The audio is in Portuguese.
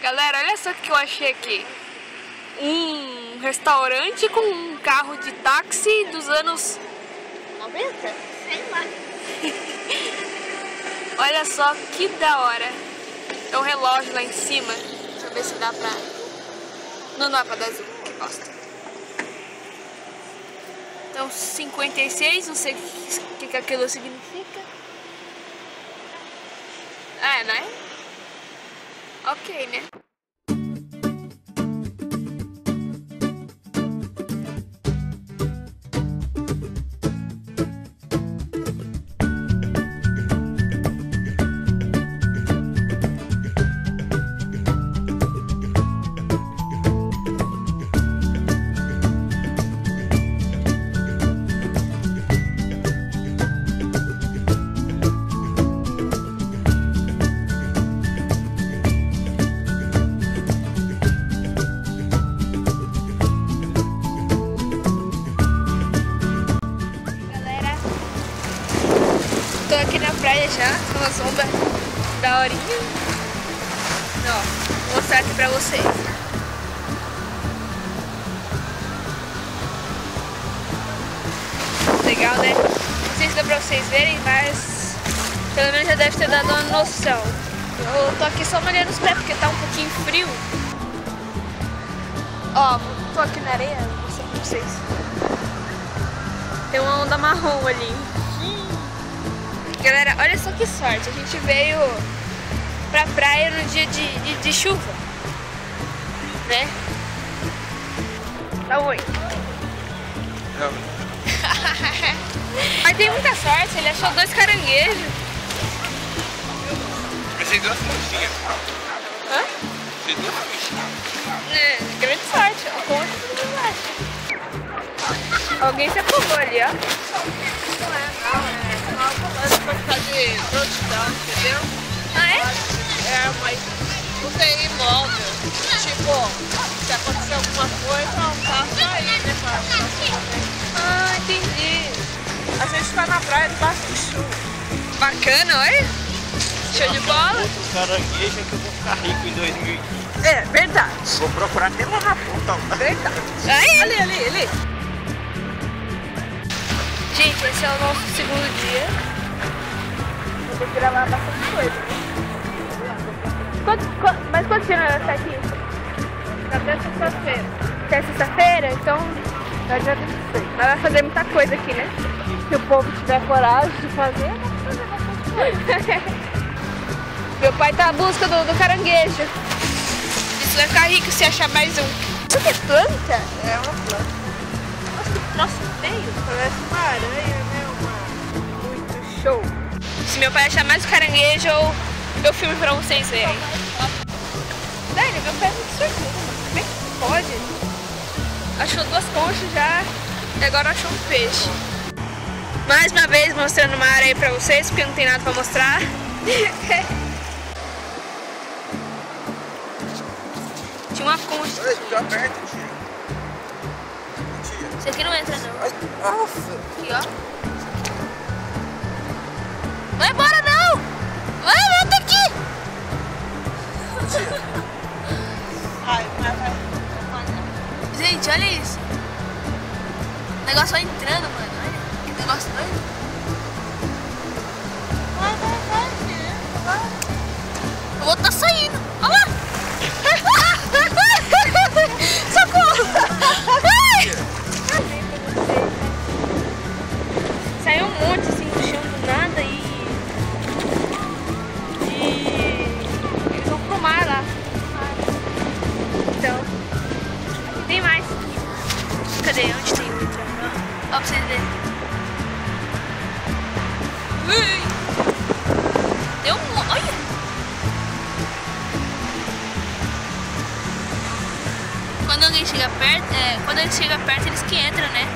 Galera, olha só o que eu achei aqui. Um restaurante com um carro de táxi dos anos 90? Sei lá. Olha só que da hora. É um relógio lá em cima. Deixa eu ver se dá pra... Não dá pra dar zoom, gosto. Então 56, não sei o que aquilo significa. É, né? Ok, né? Tô aqui na praia já, com uma sombra da horinha. Ó, vou mostrar aqui pra vocês. Legal, né? Não sei se dá pra vocês verem, mas pelo menos já deve ter dado uma noção. Eu tô aqui só molhando os pés porque tá um pouquinho frio. Ó, tô aqui na areia, vou mostrar pra vocês. Tem uma onda marrom ali. Galera, olha só que sorte, a gente veio pra praia no dia de chuva, né? Dá um oi. Mas tem muita sorte, ele achou 2 caranguejos. Achei 2 conchinhas. Hã? Achei 2 conchinhas. É, grande sorte, a conta todo mundo acha. Alguém se afogou ali, ó. Não é pra ficar de prontidão, entendeu? Ah, é? É, mas não tem imóvel. Tipo, se acontecer alguma coisa, um carro tá aí, né? Ah, entendi. A gente tá na praia debaixo de chuva. Bacana, olha. Show de bola. Outro caranguejo é que eu vou ficar rico em 2015. É, verdade. Vou procurar até lá na ponta. Verdade. Aí. Ali. Gente, esse é o nosso segundo dia. Eu vou gravar bastante coisa. Mas quanto dia nós vai estar aqui? Até sexta-feira. Até sexta-feira? Então Já dia 16. nós vamos fazer muita coisa aqui, né? Se o povo tiver coragem de fazer, dá pra fazer bastante coisa. Meu pai tá à busca do caranguejo. Isso vai ficar rico se achar mais um. Isso que é planta? É uma planta. Nossa, que troço feio. Parece uma aranha, né? Muito show. Se meu pai achar mais um caranguejo, eu filme pra vocês verem. Daí, ele meu pé muito sortudo, mano. Como é que pode? Achou 2 conchas já e agora achou um peixe. Mais uma vez mostrando uma área aí pra vocês, porque não tem nada pra mostrar. Tinha uma concha. Olha, já perto, tia. Isso aqui não entra não. Nossa. Aqui, ó. Vai embora não! Vai, volta aqui! Vai. Gente, olha isso. O negócio vai entrando, mano. Olha, que negócio doido. Vai. O outro tá saindo. Olha lá! Socorro! Ai! Saiu um monte assim do chão do nada e eles vão pro mar lá. Então, aqui tem mais. Cadê? Onde tem outra? Ó, pra vocês verem. Ui! Deu um... Olha! Quando alguém chega perto, quando eles chegam perto, eles que entram, né?